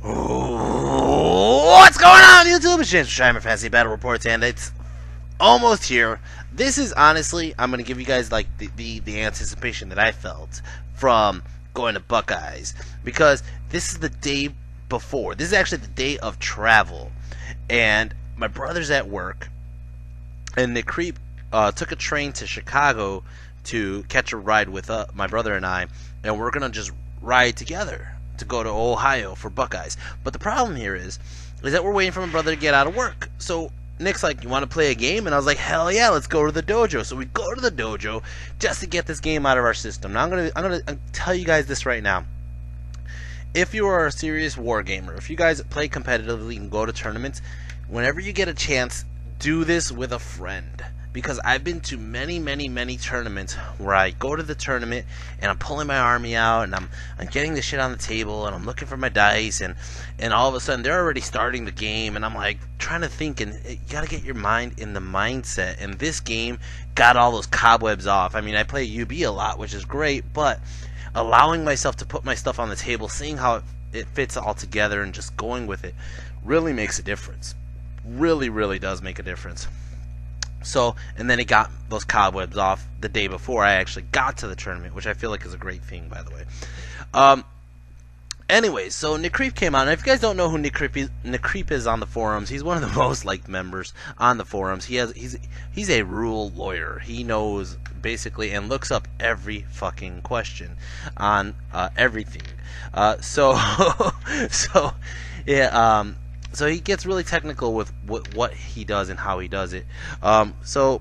What's going on YouTube? It's James from ChiHammer Fantasy Battle Reports, and it's almost here. This is honestly, I'm going to give you guys like the anticipation that I felt from going to Buckeyes, because this is the day before. This is actually the day of travel, and my brother's at work, and the creep took a train to Chicago to catch a ride with my brother and I, and we're going to just ride together to go to Ohio for Buckeyes. But the problem here is that we're waiting for my brother to get out of work. So Nick's like, you want to play a game? And I was like, hell yeah, let's go to the dojo. So we go to the dojo just to get this game out of our system. Now I'm gonna tell you guys this right now. If you are a serious war gamer, if you guys play competitively and go to tournaments, whenever you get a chance, do this with a friend. Because I've been to many tournaments where I go to the tournament and I'm pulling my army out and I'm getting the shit on the table and I'm looking for my dice, and all of a sudden they're already starting the game, and I'm like trying to think, and you gotta get your mind in the mindset, and this game got all those cobwebs off. I mean, I play UB a lot, which is great, but allowing myself to put my stuff on the table, seeing how it fits all together and just going with it really makes a difference. Really does make a difference. So, and then it got those cobwebs off the day before I actually got to the tournament, which I feel like is a great thing, by the way. Anyways, so Nick Creep came out, and if you guys don't know who Nick Creep is on the forums, he's one of the most liked members on the forums. He's a rule lawyer. He knows basically and looks up every fucking question on everything. So he gets really technical with what he does and how he does it. So,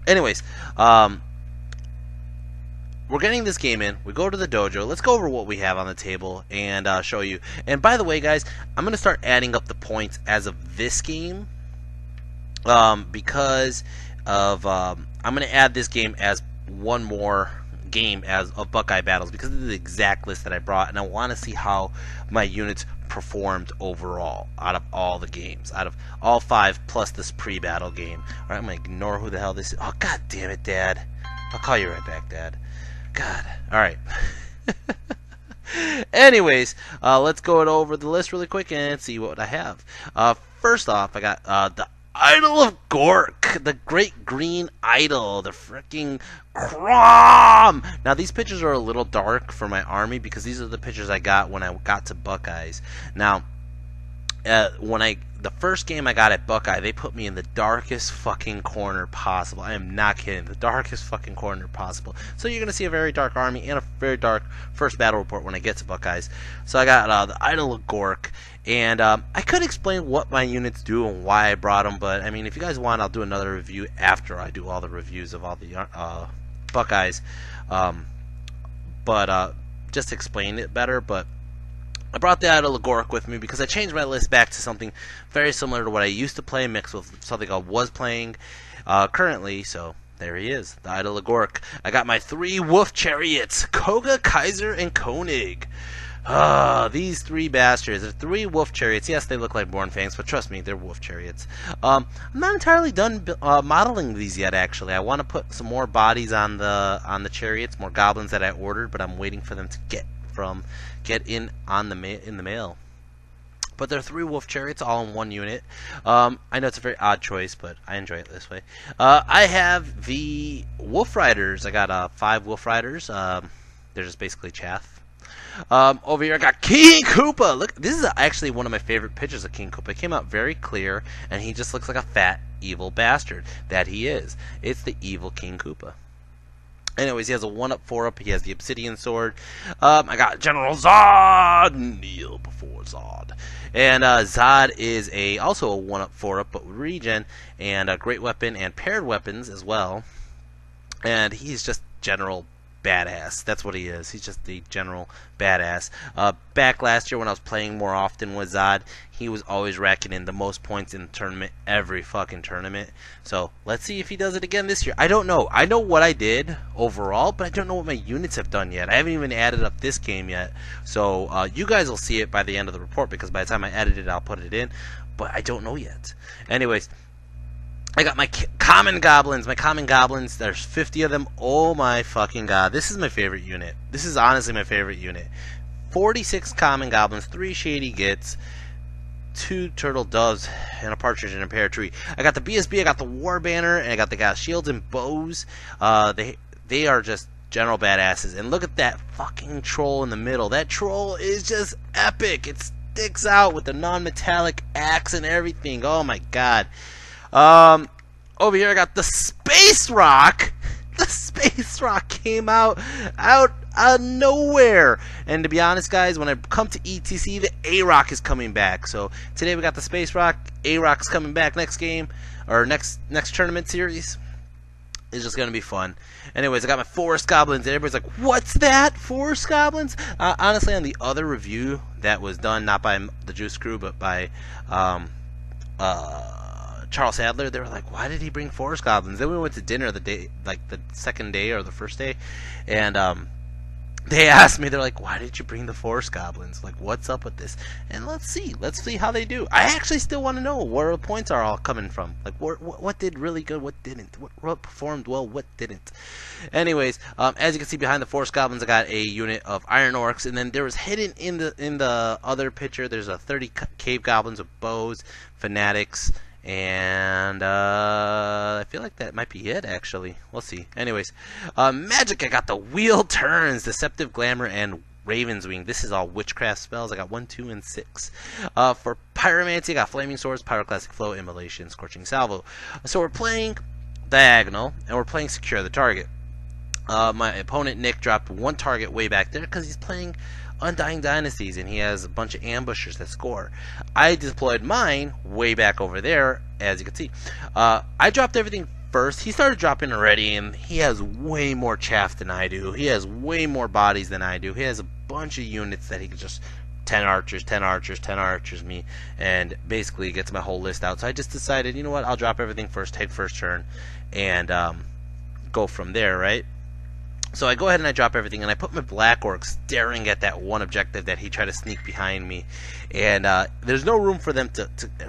anyways, we're getting this game in. We go to the dojo. Let's go over what we have on the table and show you. And by the way, guys, I'm going to start adding up the points as of this game, because of I'm going to add this game as one more game as of Buckeye battles, because of the exact list that I brought, and I want to see how my units performed overall out of all the games, out of all 5 plus this pre-battle game. Alright, I'm gonna ignore who the hell this is. Oh, god damn it, Dad. I'll call you right back, Dad. God. Alright. Anyways, let's go over the list really quick and see what I have. First off, I got the Idol of Gork, the Great Green Idol, the freaking Crom. Now these pictures are a little dark for my army because these are the pictures I got when I got to Buckeyes. Now, the first game I got at Buckeye, they put me in the darkest fucking corner possible. I am not kidding, the darkest fucking corner possible. So you're gonna see a very dark army and a very dark first battle report when I get to Buckeyes. So I got the Idol of Gork. And I could explain what my units do and why I brought them, but I mean, if you guys want, I'll do another review after I do all the reviews of all the Buckeyes. Just to explain it better. But I brought the Idol of Gork with me because I changed my list back to something very similar to what I used to play, mixed with something I was playing currently. So there he is, the Idol of Gork. I got my 3 wolf chariots, Koga, Kaiser, and Koenig. These 3 bastards. They're 3 wolf chariots. Yes, they look like Born Fangs, but trust me, they're wolf chariots. I'm not entirely done modeling these yet, actually. I want to put some more bodies on the chariots, more goblins that I ordered, but I'm waiting for them to get in the mail. But they're 3 wolf chariots all in one unit. I know it's a very odd choice, but I enjoy it this way. I have the wolf riders. I got 5 wolf riders. They're just basically chaff. Over here I got King Koopa. Look, this is actually one of my favorite pictures of King Koopa. It came out very clear, and he just looks like a fat, evil bastard that he is. It's the evil King Koopa. Anyways, he has a 1-up, 4-up. He has the obsidian sword. I got General Zod. Kneel before Zod. And Zod is also a 1-up, 4-up, but with regen and a great weapon and paired weapons as well. And he's just General badass. That's what he is. He's just the general badass. Back last year when I was playing more often with Zod, he was always racking in the most points in the tournament, every fucking tournament. So let's see if he does it again this year. I don't know. I know what I did overall, but I don't know what my units have done yet. I haven't even added up this game yet. So you guys will see it by the end of the report, because by the time I edit it, I'll put it in. But I don't know yet. Anyways, I got my common goblins. My common goblins, there's 50 of them. Oh my fucking god. This is my favorite unit. This is honestly my favorite unit. 46 common goblins, 3 shady gits, 2 turtle doves, and a partridge in a pear tree. I got the BSB, I got the war banner, and I got the shields and bows. They are just general badasses. And look at that fucking troll in the middle. That troll is just epic. It sticks out with the non-metallic axe and everything. Oh my god. Over here I got the space rock. The space rock came out of nowhere. And to be honest, guys, when I come to ETC, the A-Rock is coming back. So today we got the space rock. A-Rock's coming back next game, or next tournament series. It's just gonna be fun. Anyways, I got my forest goblins, and everybody's like, "What's that? Forest goblins?" Honestly, on the other review that was done, not by the Juice Crew, but by Charles Sadler, they were like, "Why did he bring forest goblins?" Then we went to dinner the day, like the second day or the first day, and they asked me, they're like, "Why did you bring the forest goblins? Like, what's up with this?" And let's see how they do. I actually still want to know where the points are all coming from. Like, what did really good, what didn't, what performed well, what didn't. Anyways, as you can see behind the forest goblins, I got a unit of iron orcs, and then there was hidden in the other picture, there's a 30 cave goblins with bows, fanatics. And I feel like that might be it, actually. We'll see. Anyways, magic, I got the wheel turns, deceptive glamour, and raven's wing. This is all witchcraft spells. I got 1, 2, and 6. For pyromancy, I got flaming swords, pyroclastic flow, immolation, scorching salvo. So we're playing diagonal, and we're playing secure the target. My opponent Nick dropped 1 target way back there because he's playing Undying Dynasties, and he has a bunch of ambushers that score. I deployed mine way back over there, as you can see. I dropped everything first. He started dropping already, and he has way more chaff than I do. He has way more bodies than I do. He has a bunch of units that he can just 10 archers, 10 archers, 10 archers me, and basically gets my whole list out. So I just decided, you know what, I'll drop everything first, take first turn, and go from there, right? So I go ahead and I drop everything, and I put my black orc staring at that one objective that he tried to sneak behind me, and there's no room for them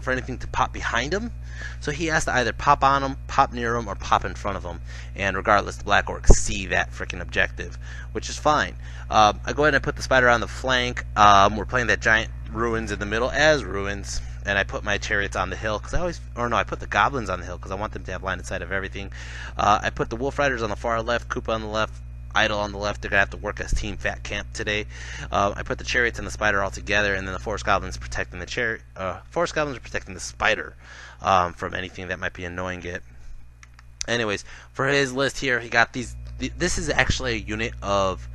for anything to pop behind him. So he has to either pop on him, pop near him, or pop in front of him. And regardless, the black orcs see that freaking objective, which is fine. I go ahead and I put the spider on the flank. We're playing that giant ruins in the middle as ruins. And I put my chariots on the hill because I put the goblins on the hill because I want them to have line of sight of everything. I put the wolf riders on the far left, Koopa on the left, Idle on the left. They're gonna have to work as Team Fat Camp today. I put the chariots and the spider all together, and then the forest goblins protecting the chariot. Forest goblins are protecting the spider from anything that might be annoying it. Anyways, for his list here, he got these. This is actually a unit of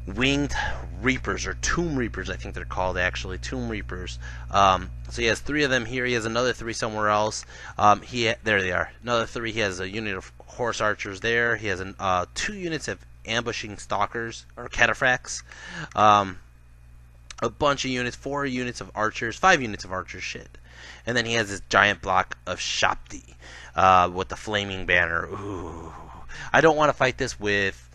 winged reapers, or tomb reapers, I think they're called, actually, tomb reapers. So he has 3 of them here. He has another 3 somewhere else. There they are, another 3. He has a unit of horse archers there. He has 2 units of ambushing stalkers or cataphracts, a bunch of units, 4 units of archers, 5 units of archers, shit. And then he has this giant block of Shopti with the flaming banner. Ooh, I don't want to fight this with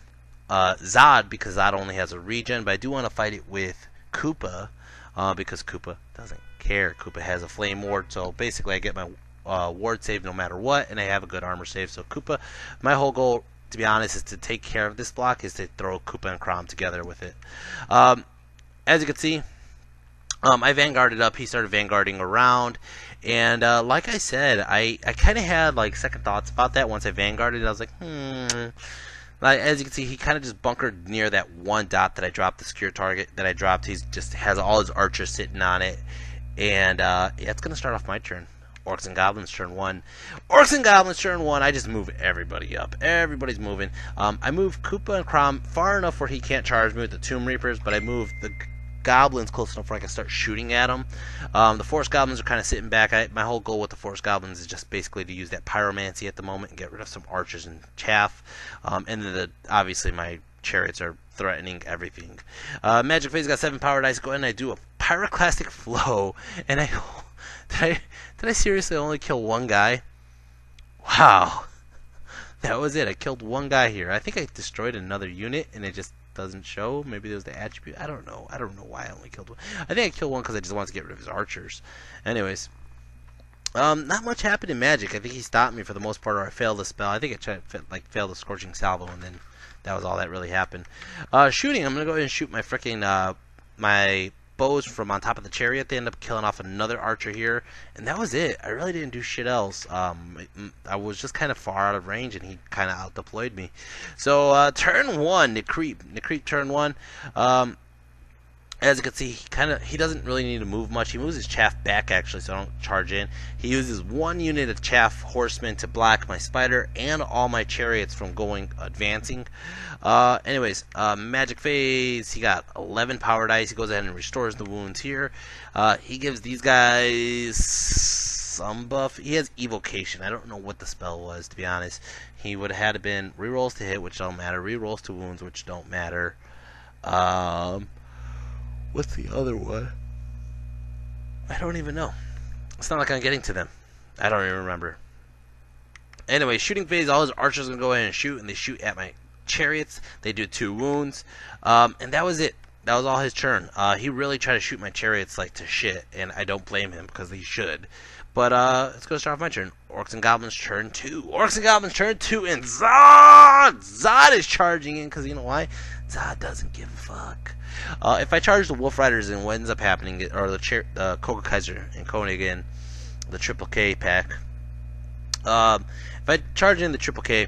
Zod because Zod only has a regen, but I do want to fight it with Koopa because Koopa doesn't care. Koopa has a flame ward, so basically I get my ward save no matter what, and I have a good armor save. So Koopa, my whole goal, to be honest, is to take care of this block, is to throw Koopa and Crom together with it. As you can see, I vanguarded up. He started vanguarding around, and like I said, I kind of had like second thoughts about that once I vanguarded. I was like, as you can see, he kind of just bunkered near that one dot that I dropped, the secure target that I dropped. He's just has all his archers sitting on it, and yeah, it's gonna start off my turn. Orcs and Goblins turn 1. Orcs and Goblins turn 1. I just move everybody up. Everybody's moving. I move Koopa and Crom far enough where he can't charge me with the Tomb Reapers, but I move the Goblins close enough where I can start shooting at them. The Forest Goblins are kind of sitting back. My whole goal with the Forest Goblins is just basically to use that Pyromancy at the moment and get rid of some archers and chaff. And then obviously my chariots are threatening everything. Magic Phase got 7 power dice. Go ahead and I do a Pyroclastic Flow, and did I seriously only kill 1 guy? Wow. That was it. I killed 1 guy here. I think I destroyed another unit and it just doesn't show. Maybe there was the attribute. I don't know. I don't know why I only killed 1. I think I killed 1 because I just wanted to get rid of his archers. Anyways. Not much happened in Magic. I think he stopped me for the most part, or I failed the spell. I think I tried to fail the Scorching Salvo, and then that was all that really happened. Shooting, I'm going to go ahead and shoot my freaking my bows from on top of the chariot. They end up killing off another archer here, and that was it. I really didn't do shit else. I was just kind of far out of range, and he kind of out deployed me. So turn one, Necreep turn one. As you can see, he doesn't really need to move much. He moves his chaff back actually, so I don't charge in. He uses one unit of chaff horsemen to block my spider and all my chariots from advancing. Anyways, magic phase. He got 11 power dice. He goes ahead and restores the wounds here. He gives these guys some buff. He has evocation. I don't know what the spell was, to be honest. He would have had to been rerolls to hit, which don't matter. Rerolls to wounds, which don't matter. What's the other one? I don't even know. It's not like I'm getting to them. I don't even remember. Anyway, shooting phase, all his archers are going to go ahead and shoot, and they shoot at my chariots. They do 2 wounds. And that was it. That was all his turn. He really tried to shoot my chariots like to shit, and I don't blame him because he should. But let's go start off my turn. Orcs and Goblins turn 2. Orcs and Goblins turn 2, and Zod! Zod is charging in because you know why? Zod doesn't give a fuck. If I charge the Wolf Riders and what ends up happening, or the Koga Kaiser and Koenig in the Triple K pack, if I charge in the Triple K,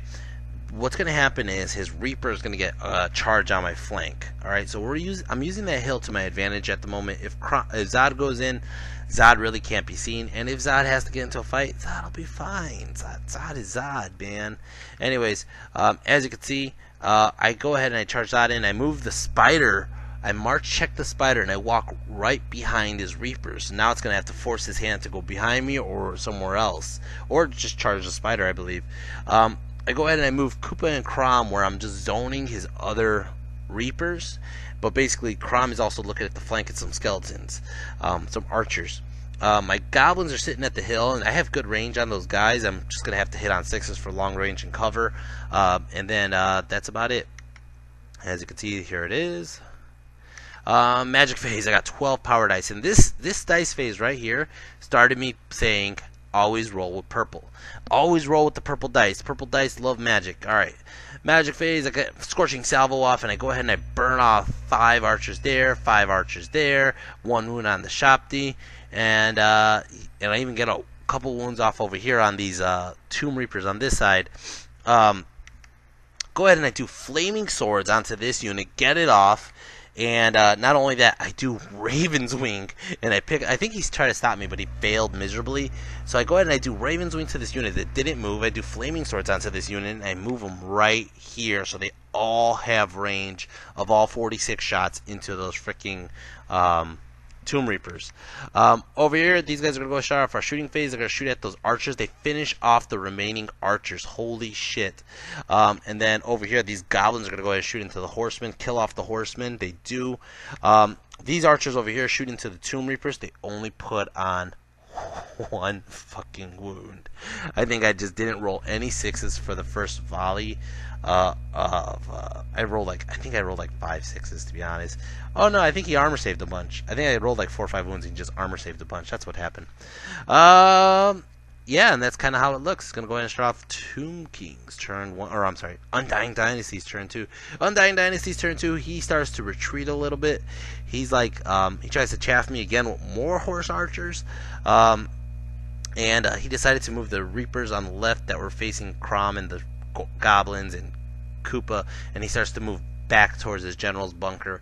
what's going to happen is his Reaper is going to get a charge on my flank. Alright, so I'm using that hill to my advantage at the moment. If Zod goes in, Zod really can't be seen, and if Zod has to get into a fight, Zod will be fine. Zod is Zod, man. Anyways, as you can see, I go ahead and I charge Zod in. I move the spider. I march check the spider, and I walk right behind his Reapers. So now it's going to have to force his hand to go behind me or somewhere else, or just charge the spider, I believe. I go ahead and I move Koopa and Crom, where I'm just zoning his other Reapers. But basically, Crom is also looking at the flank at some skeletons, some archers. My goblins are sitting at the hill, and I have good range on those guys. I'm just going to have to hit on 6s for long range and cover. And then that's about it. As you can see, here it is. Magic phase, I got 12 power dice, and this dice phase right here started me saying always roll with purple. Always roll with the purple dice. Purple dice love magic. Alright, magic phase, I get Scorching Salvo off, and I go ahead and I burn off 5 archers there, 5 archers there, 1 wound on the Shopti, and I even get a couple wounds off over here on these Tomb Reapers on this side. Go ahead and I do Flaming Swords onto this unit, get it off. And not only that, I do Raven's Wing, and I think he's trying to stop me, but he failed miserably. So I go ahead and I do Raven's Wing to this unit that didn't move. I do Flaming Swords onto this unit, and I move them right here, so they all have range of all 46 shots into those freaking Tomb Reapers. Over here, these guys are going to go start off our shooting phase. They're going to shoot at those archers. They finish off the remaining archers. Holy shit. And then over here, these goblins are going to go ahead and shoot into the horsemen, kill off the horsemen. They do. These archers over here shoot into the Tomb Reapers. They only put on 1 fucking wound. I think I just didn't roll any 6s for the first volley. I think I rolled like 5 6s, to be honest. Oh no, I think he armor saved a bunch. I think I rolled like 4 or 5 wounds and he just armor saved a bunch. That's what happened. Yeah, and that's kind of how it looks. It's gonna go ahead and start off Tomb Kings turn 1, or I'm sorry, Undying Dynasties turn 2. Undying Dynasties turn 2. He starts to retreat a little bit. He's like, he tries to chaff me again with more horse archers. And he decided to move the Reapers on the left that were facing Crom and the Goblins and Koopa, and he starts to move back towards his general's bunker.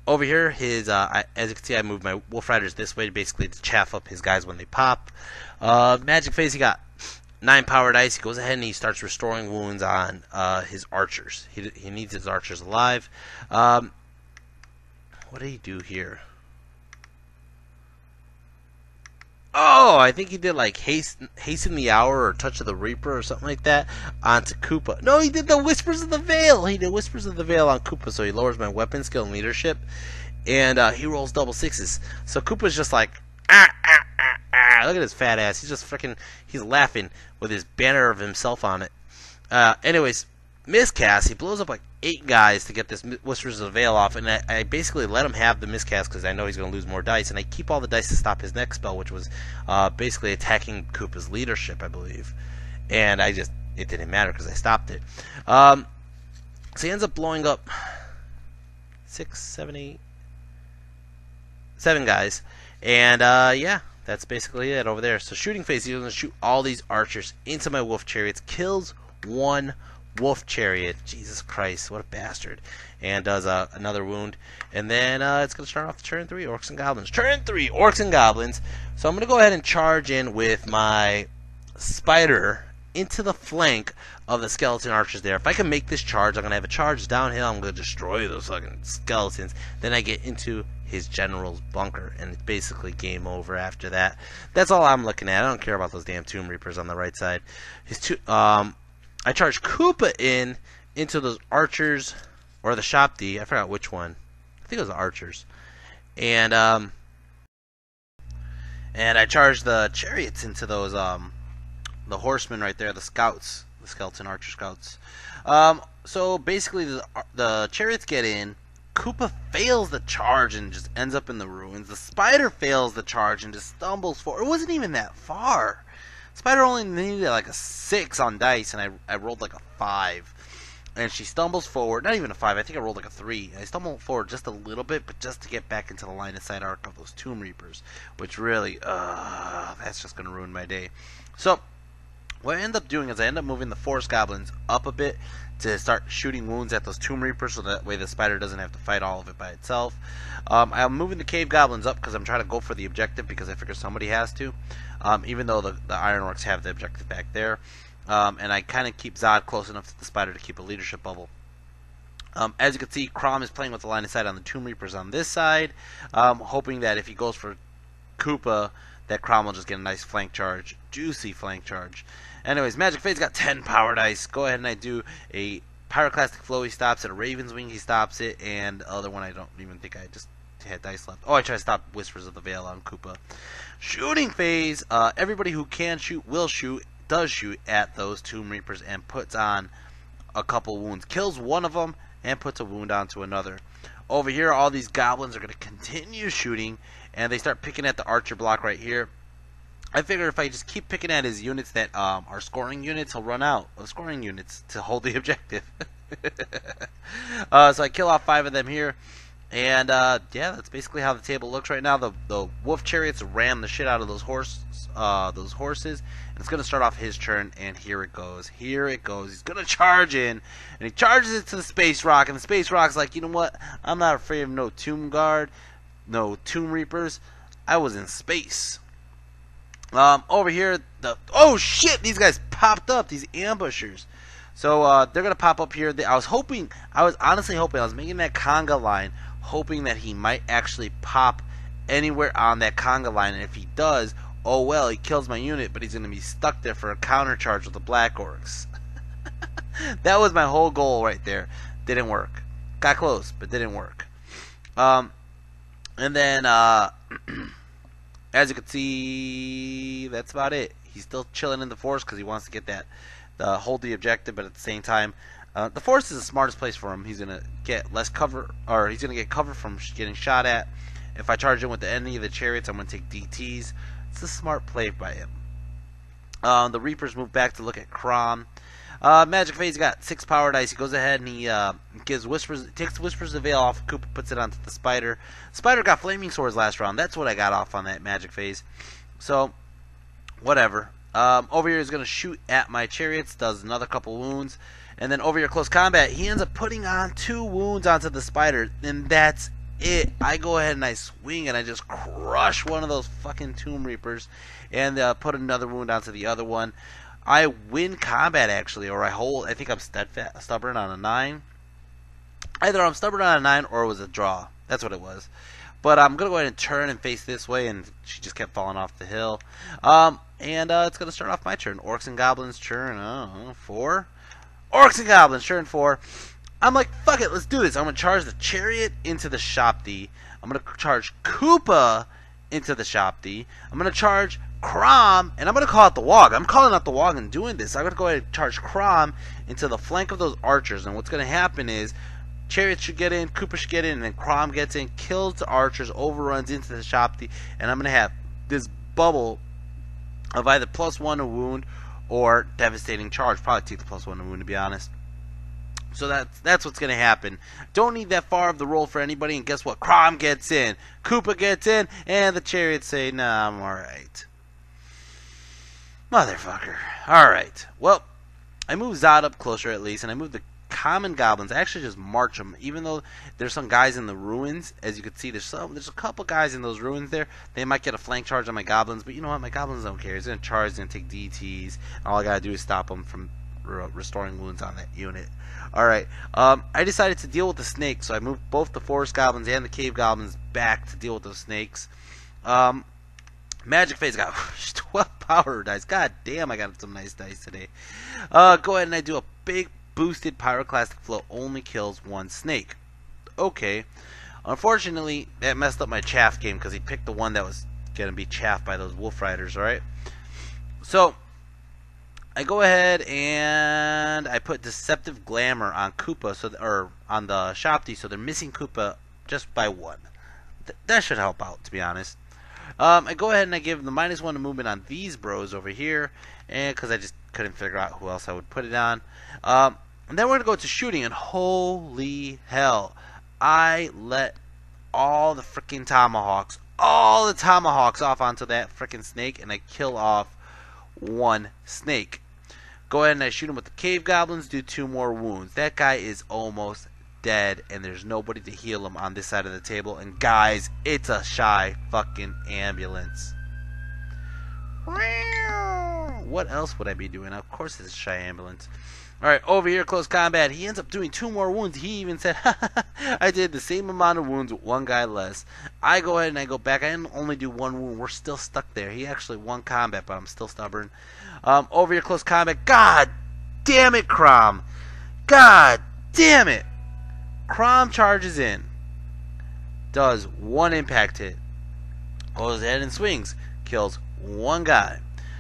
Over here, as you can see, I moved my Wolf Riders this way, basically to chaff up his guys when they pop. Magic phase, he got 9 power dice. He goes ahead and he starts restoring wounds on his archers. He needs his archers alive. What did he do here? Oh, I think he did like Hasten the Hour or Touch of the Reaper or something like that onto Koopa. No, he did the Whispers of the Veil. He did Whispers of the Veil on Koopa, so he lowers my weapon skill and leadership. And he rolls double 6s. So Koopa's just like, look at his fat ass. He's just freaking, he's laughing with his banner of himself on it. Anyways, miscast. He blows up like 8 guys to get this Whispers of the Veil off, and I basically let him have the miscast because I know he's going to lose more dice, and I keep all the dice to stop his next spell, which was basically attacking Koopa's leadership, I believe. And it didn't matter because I stopped it. So he ends up blowing up 6, 7, 8. 7 guys. And yeah, that's basically it over there. So shooting phase, he's going to shoot all these archers into my wolf chariots. Kills 1 wolf chariot. Jesus Christ, what a bastard. And does another wound. And then it's going to start off turn 3, orcs and goblins. Turn 3, orcs and goblins. So I'm going to go ahead and charge in with my spider into the flank of the skeleton archers there. If I can make this charge, I'm going to have a charge downhill. I'm going to destroy those fucking skeletons. Then I get into his general's bunker, and it's basically game over after that. That's all I'm looking at. I don't care about those damn Tomb Reapers on the right side. I charge Koopa into those archers, or the Shop D. I forgot which one. I think it was the archers. And I charge the chariots into those the horsemen right there, the scouts, the skeleton archer scouts. So basically the chariots get in. Koopa fails the charge and just ends up in the ruins. The spider fails the charge and just stumbles forward. It wasn't even that far. Spider only needed like a 6 on dice, and I rolled like a 5. And she stumbles forward. Not even a 5. I think I rolled like a 3. I stumbled forward just a little bit, but just to get back into the line of sight arc of those Tomb Reapers, which really, that's just going to ruin my day. So what I end up doing is I end up moving the forest goblins up a bit to start shooting wounds at those Tomb Reapers, so that way the spider doesn't have to fight all of it by itself. I'm moving the cave goblins up because I'm trying to go for the objective, because I figure somebody has to, even though the ironworks have the objective back there. And I kind of keep Zod close enough to the spider to keep a leadership bubble. As you can see, Crom is playing with the line of sight on the Tomb Reapers on this side, hoping that if he goes for Koopa, that Crom will just get a nice flank charge, juicy flank charge. Anyways, Magic Fade's got 10 power dice. Go ahead and I do a Pyroclastic Flow, he stops it, a Raven's Wing, he stops it, and the other one I don't even think I just had dice left. Oh, I try to stop Whispers of the Veil on Koopa. Shooting phase, everybody who can shoot will shoot, does shoot at those Tomb Reapers and puts on a couple wounds. Kills one of them and puts a wound onto another. Over here, all these goblins are going to continue shooting, and they start picking at the archer block right here. I figure if I just keep picking at his units that are scoring units, he'll run out of scoring units to hold the objective. So I kill off 5 of them here. And yeah, that's basically how the table looks right now. The wolf chariots ram the shit out of those horses. And it's going to start off his turn, and here it goes. Here it goes. He's going to charge in, and he charges it to the Space Rock, and the Space Rock's like, you know what? I'm not afraid of no Tomb Guard, no Tomb Reapers. I was in space. Over here, oh shit, these guys popped up, these ambushers. So they're going to pop up here. I was honestly hoping, I was making that conga line, hoping that he might actually pop anywhere on that conga line, and if he does, oh well, he kills my unit, but he's going to be stuck there for a counter charge with the Black Orcs. That was my whole goal right there. Didn't work. Got close, but didn't work. And then, as you can see, that's about it. He's still chilling in the forest because he wants to get that, hold the objective, but at the same time, the forest is the smartest place for him. He's going to get less cover, or he's going to get cover from getting shot at. If I charge in with any of the chariots, I'm going to take DTs. It's a smart play by him. The Reapers move back to look at Crom. Magic Fade's got 6 power dice. He goes ahead and he gives Whispers, takes Whispers of the Veil off. Koopa puts it onto the Spider. Spider got Flaming Swords last round. That's what I got off on that Magic Phase. So, whatever. Over here he's going to shoot at my chariots. Does another couple wounds. And then over here, close combat, he ends up putting on 2 wounds onto the Spider. And that's it. I go ahead and I swing and I just crush one of those fucking Tomb Reapers. And put another wound onto the other one. I win combat, actually, or I think I'm stubborn on a 9. Either I'm stubborn on a 9 or it was a draw. That's what it was. But I'm going to go ahead and turn and face this way, and she just kept falling off the hill. And it's going to start off my turn. Orcs and Goblins turn 4. Orcs and Goblins turn 4. I'm like, fuck it, let's do this. I'm going to charge the Chariot into the Shop D. I'm going to charge Koopa into the Shop D. I'm going to charge Crom, and I'm going to call out the Wog. I'm calling out the Wog and doing this. I'm going to go ahead and charge Crom into the flank of those archers. And what's going to happen is Chariot should get in, Koopa should get in, and then Crom gets in, kills the archers, overruns into the Shop D, and I'm going to have this bubble of either +1 a wound or devastating charge. Probably take the +1 a wound, to be honest. So that's what's going to happen. Don't need that far of the roll for anybody, and guess what? Crom gets in, Koopa gets in, and the chariots say, nah, I'm alright. Motherfucker. Alright. Well, I moved Zod up closer at least, and I moved the common goblins. I actually just march them, even though there's some guys in the ruins. As you can see, there's a couple guys in those ruins there. They might get a flank charge on my goblins, but you know what? My goblins don't care. He's going to charge, he's going to take DTs, and all I got to do is stop them from restoring wounds on that unit. Alright, I decided to deal with the snakes, so I moved both the forest goblins and the cave goblins back to deal with those snakes. Magic Phase got 12 power dice. God damn, I got some nice dice today. Go ahead and I do a big boosted pyroclastic flow, only kills one snake. Okay. Unfortunately, that messed up my chaff game because he picked the one that was going to be chaffed by those wolf riders, alright? So, I go ahead and I put Deceptive Glamour on Koopa, or on the Shopti, so they're missing Koopa just by one. That should help out, to be honest. I go ahead and I give the -1 movement on these bros over here, and because I just couldn't figure out who else I would put it on. And then we're going to go to shooting, and holy hell, I let all the freaking tomahawks off onto that freaking snake, and I kill off one snake. Go ahead and I shoot him with the cave goblins, do 2 more wounds. That guy is almost dead, and there's nobody to heal him on this side of the table. And guys, it's a shy fucking ambulance. What else would I be doing? Of course it's a shy ambulance. Alright, over here, close combat. He ends up doing 2 more wounds. He even said, I did the same amount of wounds with 1 guy less. I go ahead and I go back. I only do 1 wound. We're still stuck there. He actually won combat, but I'm still stubborn. Over here, close combat. God damn it, Crom. God damn it. Crom charges in. Does 1 impact hit. Goes ahead and swings. Kills 1 guy.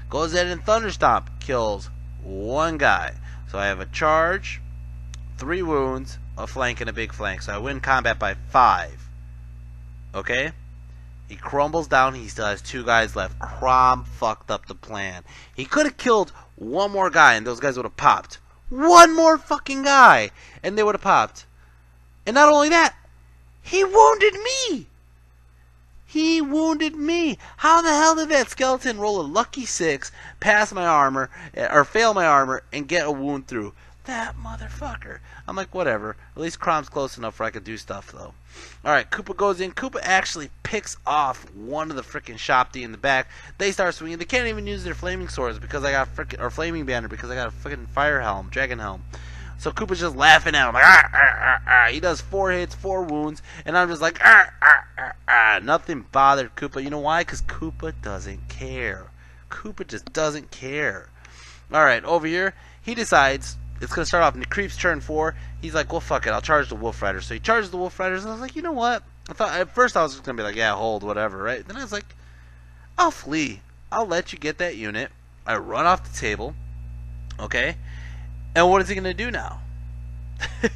Goes ahead and thunderstomp. Kills 1 guy. So I have a charge, 3 wounds, a flank, and a big flank. So I win combat by 5. Okay? He crumbles down. He still has 2 guys left. Crom fucked up the plan. He could have killed 1 more guy, and those guys would have popped. 1 more fucking guy, and they would have popped. And not only that, he wounded me. He wounded me. How the hell did that skeleton roll a lucky 6, pass my armor, or fail my armor, and get a wound through? That motherfucker. I'm like, whatever. At least Crom's close enough where I can do stuff, though. Alright, Koopa goes in. Koopa actually picks off one of the freaking Shopti in the back. They start swinging. They can't even use their flaming swords because I got freaking, or flaming banner because I got a freaking fire helm, dragon helm. So Koopa's just laughing at him, like, ah, ah, ah, ah. He does 4 hits, 4 wounds, and I'm just like, ah, ah, ah, ah. Nothing bothered Koopa. You know why? Because Koopa doesn't care. Koopa just doesn't care. Alright, over here, he decides it's going to start off, and he creeps turn 4. He's like, well, fuck it, I'll charge the Wolf Riders. So he charges the Wolf Riders, and I was like, you know what? I thought at first I was just going to be like, yeah, hold, whatever, right? Then I was like, I'll flee. I'll let you get that unit. I run off the table. Okay? And what is he going to do now?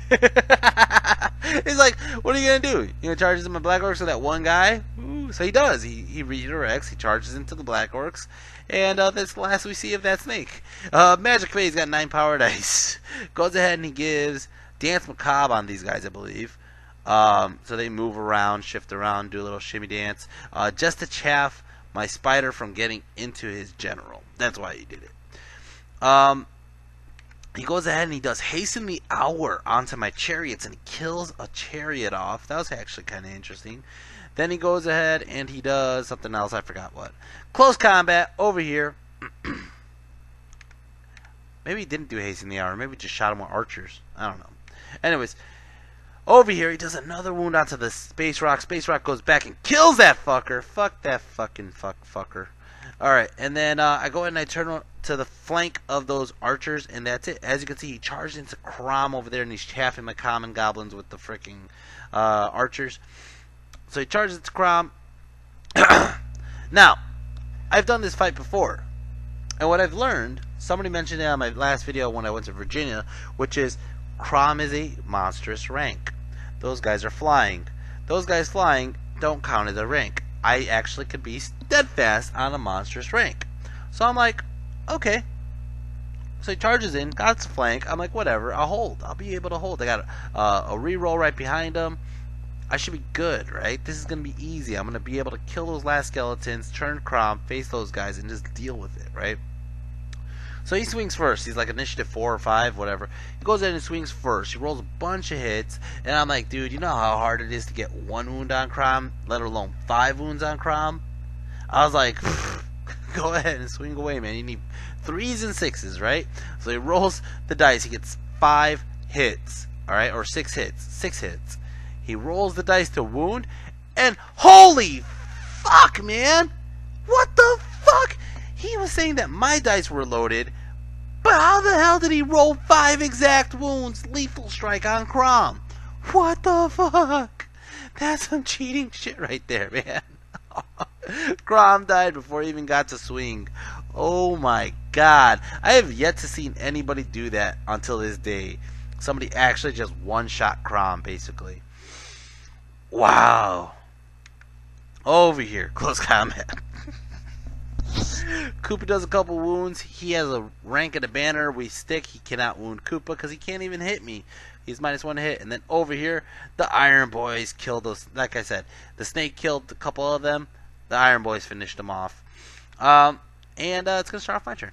He's like, what are you going to do? You going to charge into my Black Orcs with that 1 guy? Ooh. So he does. He redirects. He charges into the Black Orcs. And that's the last we see of that snake. Magic Phase got 9 power dice. Goes ahead and he gives Dance Macabre on these guys, I believe. So they move around, shift around, do a little shimmy dance. Just to chaff my spider from getting into his general. That's why he did it. He goes ahead and he does Hasten the Hour onto my chariots, and he kills a chariot off. That was actually kind of interesting. Then he goes ahead and he does something else. I forgot what. Close combat over here. Maybe he didn't do Hasten the Hour. Maybe he just shot him with archers. I don't know. Anyways, over here he does another wound onto the Space Rock. Space Rock goes back and kills that fucker. Fuck that fucking fucker. Alright, and then I go ahead and I turn to the flank of those archers, and that's it. As you can see, he charged into Crom over there, and he's chaffing my common goblins with the freaking archers. So he charges into Crom. Now, I've done this fight before, and what I've learned, somebody mentioned it on my last video when I went to Virginia, which is Crom is a monstrous rank. Those guys are flying. Those guys flying don't count as a rank. I actually could be steadfast on a monstrous rank. So I'm like, okay, So he charges in, got his flank. I'm like, whatever, I'll hold. I'll be able to hold. I got a reroll right behind him. I should be good, right? This is going to be easy. I'm going to be able to kill those last skeletons, turn Crom, face those guys, and just deal with it, right? So he swings first. He's like initiative 4 or 5, whatever. He goes in and swings first. He rolls a bunch of hits, and I'm like, dude, you know how hard it is to get 1 wound on Crom, let alone 5 wounds on Crom? I was like, go ahead and swing away, man. You need 3s and 6s, right? So he rolls the dice. He gets 5 hits, all right, or 6 hits. 6 hits. He rolls the dice to wound, and holy fuck, man! What the fuck? He was saying that my dice were loaded, but how the hell did he roll 5 exact wounds, lethal strike on Crom? What the fuck? That's some cheating shit right there, man. Crom died before he even got to swing. Oh my god. I have yet to see anybody do that until this day. Somebody actually just one-shot Crom, basically. Wow. Over here, close combat. Koopa does a couple wounds. He has a rank and a banner. We stick. He cannot wound Koopa because he can't even hit me. He's -1 hit. And then over here, the Iron Boys killed those. Like I said, the snake killed a couple of them. The Iron Boys finished them off. And it's going to start off my turn.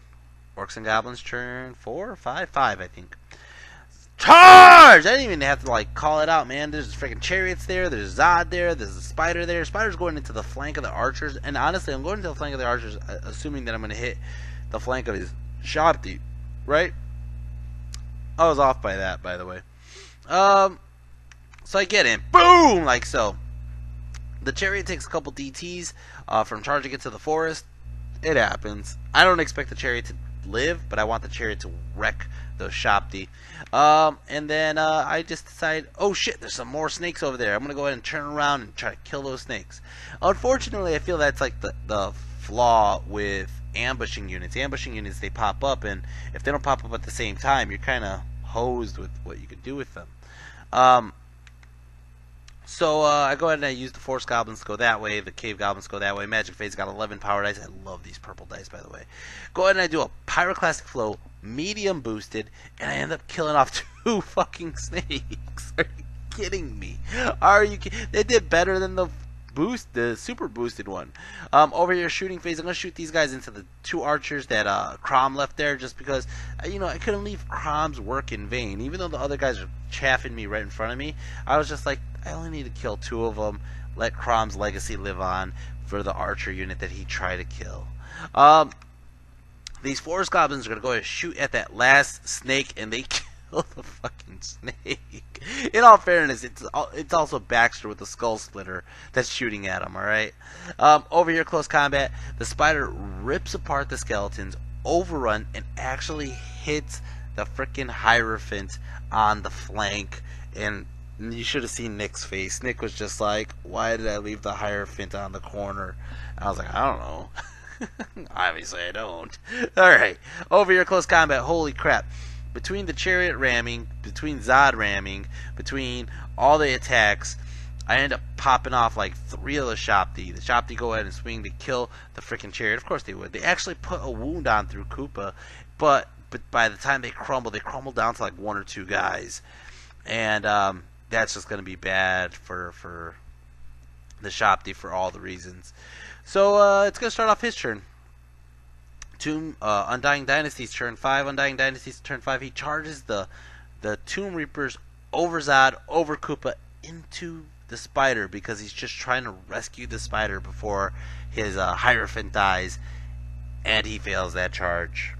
Orcs and Goblins turn 4 or 5? 5, I think. Charge! I didn't even have to like call it out, man. There's freaking chariots there. There's Zod there. There's a spider there. Spider's going into the flank of the archers. And honestly, I'm going into the flank of the archers, assuming that I'm going to hit the flank of his Shabdi, right? I was off by that, by the way. So I get in, boom, like so. The chariot takes a couple DTs from charging into the forest. It happens. I don't expect the chariot to live, but I want the chariot to wreck those Shabdi. And then I just decide, oh shit, there's some more snakes over there. I'm gonna go ahead and turn around and try to kill those snakes. Unfortunately, I feel that's like the flaw with ambushing units. Ambushing units, they pop up, and if they don't pop up at the same time, you're kind of hosed with what you can do with them. So I go ahead and I use the Force Goblins to go that way, the Cave Goblins go that way. Magic Phase got 11 power dice. I love these purple dice, by the way. Go ahead and I do a Pyroclastic Flow, medium boosted, and I end up killing off 2 fucking snakes. Are you kidding me? Are you kidding? They did better than the super boosted one. Over here, shooting phase. I'm gonna shoot these guys into the 2 archers that Crom left there, just because I couldn't leave Crom's work in vain. Even though the other guys are chaffing me right in front of me, I was just like, I only need to kill 2 of them. Let Crom's legacy live on for the archer unit that he tried to kill. These Forest Goblins are gonna go ahead and shoot at that last snake, and they kill the fucking snake. In all fairness, it's also Baxter with the Skull Splitter that's shooting at him, alright? Over here, close combat, the spider rips apart the skeletons, overrun, and actually hits the frickin' Hierophant on the flank. And you should have seen Nick's face. Nick was just like, why did I leave the Hierophant on the corner? I was like, I don't know. Obviously I don't. Alright, over here, close combat, holy crap. Between the chariot ramming, between Zod ramming, between all the attacks, I end up popping off like 3 of the Shabdi. The Shabdi go ahead and swing to kill the freaking chariot. Of course they would. They actually put a wound on through Koopa, but by the time they crumble down to like 1 or 2 guys. And that's just going to be bad for the Shabdi for all the reasons. So it's going to start off his turn. Undying Dynasties turn 5. Undying Dynasties turn 5. He charges the Tomb Reapers over Zod, over Koopa, into the spider, because he's just trying to rescue the spider before his Hierophant dies, and he fails that charge.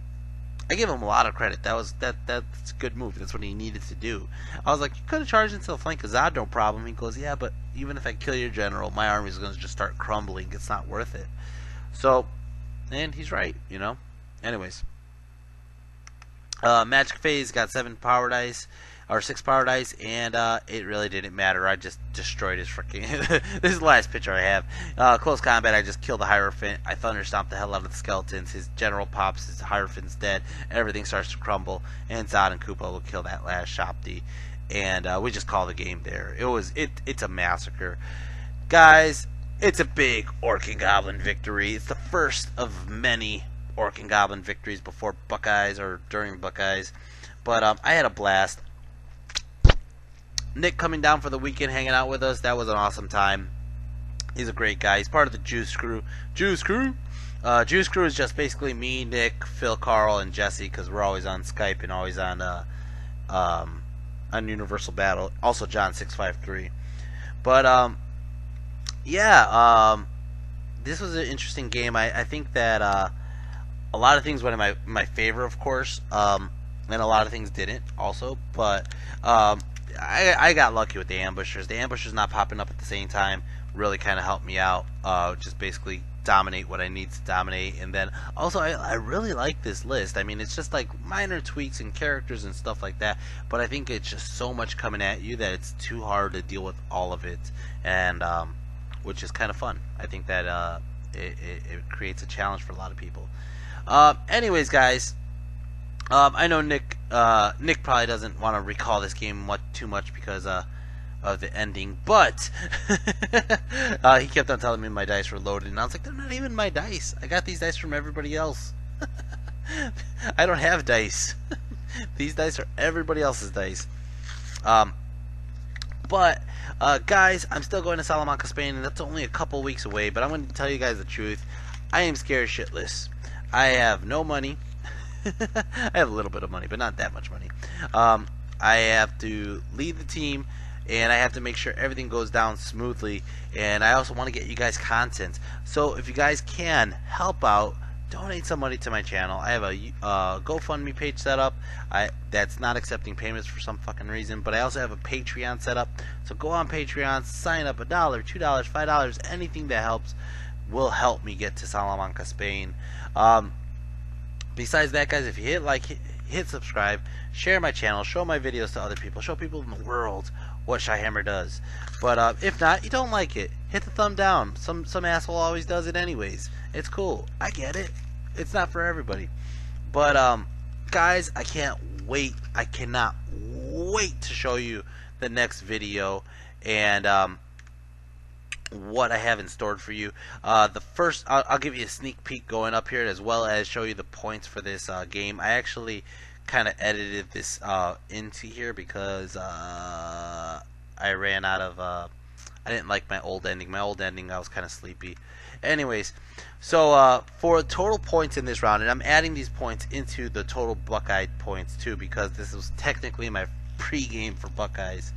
I give him a lot of credit. That's a good move. That's what he needed to do. I was like, you could have charged into the flank of Zod, no problem. He goes, yeah, but even if I kill your general, my army is going to just start crumbling. It's not worth it. So, and he's right, Anyways, Magic Phase got 7 power dice, or 6 power dice, and it really didn't matter. I just destroyed his freaking. This is the last picture I have. Close combat, I just killed the Hierophant. I thunderstomped the hell out of the skeletons. His general pops. His Hierophant's dead. Everything starts to crumble, and Zod and Koopa will kill that last Shabdi, and we just call the game there. It's a massacre, guys. It's a big Orc and Goblin victory. It's the first of many Orc and Goblin victories before Buckeyes or during Buckeyes. But I had a blast. Nick coming down for the weekend, hanging out with us. That was an awesome time. He's a great guy. He's part of the Juice Crew. Juice Crew? Juice Crew is just basically me, Nick, Phil, Carl, and Jesse, because we're always on Skype and always on Universal Battle. Also John653. But, yeah, this was an interesting game. I think that a lot of things went in my favor, of course, and a lot of things didn't also. But I got lucky with the ambushers. The ambushers not popping up at the same time really kind of helped me out. Just basically dominate what I need to dominate. And then also I really like this list. I mean, it's just like minor tweaks and characters and stuff like that, but I think it's just so much coming at you that it's too hard to deal with all of it, and which is kind of fun. I think that it creates a challenge for a lot of people. Anyways, guys, I know Nick probably doesn't want to recall this game too much because of the ending, but he kept on telling me my dice were loaded, and I was like, they're not even my dice. I got these dice from everybody else. I don't have dice. These dice are everybody else's dice. But guys, I'm still going to Salamanca, Spain, and that's only a couple weeks away, but I'm going to tell you guys the truth. I am scared shitless. I have no money. I have a little bit of money, but not that much money. I have to lead the team, and I have to make sure everything goes down smoothly, and I also want to get you guys content. So if you guys can help out, donate some money to my channel. I have a GoFundMe page set up. That's not accepting payments for some fucking reason, but I also have a Patreon set up. So go on Patreon, sign up $1, $2, $5, anything that helps will help me get to Salamanca, Spain. Besides that, guys, if you hit like, hit subscribe, share my channel, show my videos to other people, show people in the world what ChiHammer does. But if not, you don't like it, hit the thumb down. Some asshole always does it anyways. It's cool. I get it. It's not for everybody. But guys, I can't wait. I cannot wait to show you the next video and what I have in store for you. The first, I'll give you a sneak peek going up here, as well as show you the points for this game. I actually kind of edited this into here because I ran out of I didn't like my old ending. My old ending, I was kind of sleepy. Anyways, so for total points in this round, and I'm adding these points into the total Buckeye points too, because this was technically my pre-game for Buckeyes.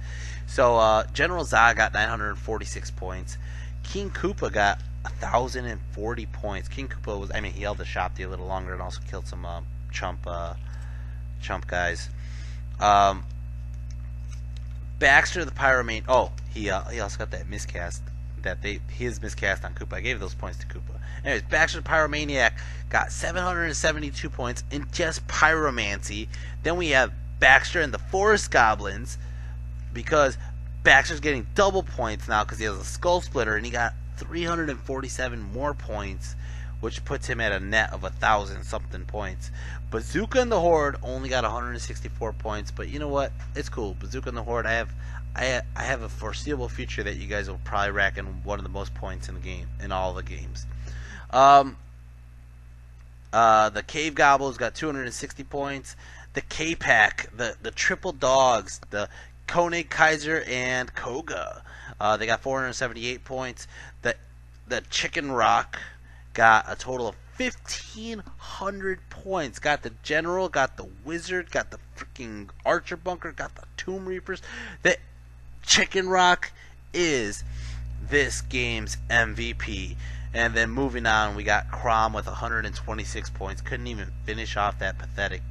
So General Zod got 946 points. King Koopa got 1,040 points. King Koopa was, I mean, he held the shop a little longer and also killed some chump guys. Baxter the Pyromane. Oh, he also got that miscast. His miscast on Koopa. I gave those points to Koopa. Anyways, Baxter the Pyromaniac got 772 points in just pyromancy. Then we have Baxter and the Forest Goblins, because Baxter's getting double points now because he has a Skull Splitter, and he got 347 more points, which puts him at a net of 1,000 something points. Bazooka and the Horde only got 164 points, but you know what? It's cool. Bazooka and the Horde, I have a foreseeable future that you guys will probably rack in one of the most points in the game, in all the games. The Cave Gobbles got 260 points. The K-Pack, the Triple Dogs, the Koenig, Kaiser, and Koga, they got 478 points. The Chicken Rock got a total of 1,500 points. Got the General, got the Wizard, got the freaking Archer Bunker, got the Tomb Reapers. The Chicken Rock is this game's MVP. And then moving on, we got Crom with 126 points. Couldn't even finish off that pathetic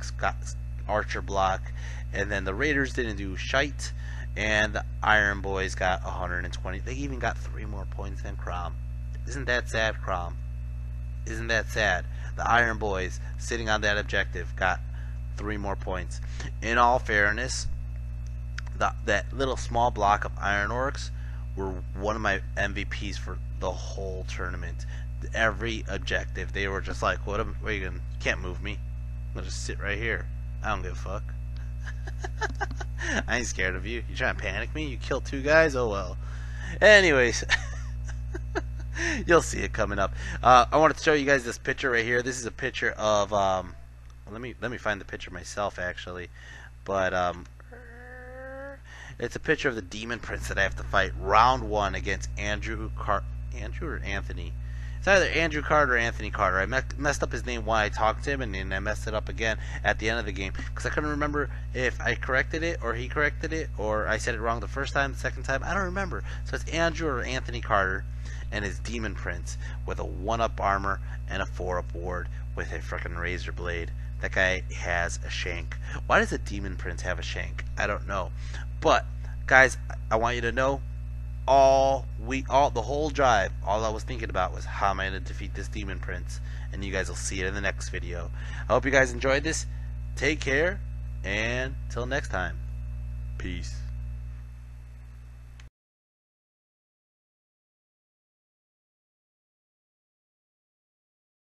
Archer block. And then the Raiders didn't do shite. And the Iron Boys got 120. They even got 3 more points than Crom. Isn't that sad, Crom? Isn't that sad? The Iron Boys, sitting on that objective, got 3 more points. In all fairness, that little small block of Iron Orcs were one of my MVPs for the whole tournament. Every objective, they were just like, what are you gonna, can't move me. I'm gonna just sit right here. I don't give a fuck. I ain't scared of you. You trying to panic me? You killed 2 guys? Oh well. Anyways. You'll see it coming up. I wanted to show you guys this picture right here. This is a picture of let me find the picture myself actually, but it's a picture of the Demon Prince that I have to fight round 1 against Andrew or Anthony. It's either Andrew Carter or Anthony Carter. I messed up his name while I talked to him, and then I messed it up again at the end of the game because I couldn't remember if I corrected it or he corrected it or I said it wrong the first time, the second time. I don't remember. So it's Andrew or Anthony Carter and his Demon Prince with a 1-up armor and a 4-up ward with a freaking razor blade. That guy has a shank. Why does a Demon Prince have a shank? I don't know. But guys, I want you to know, the whole drive, all I was thinking about was how am I going to defeat this Demon Prince, and you guys will see it in the next video. I hope you guys enjoyed this. Take care, and till next time, peace.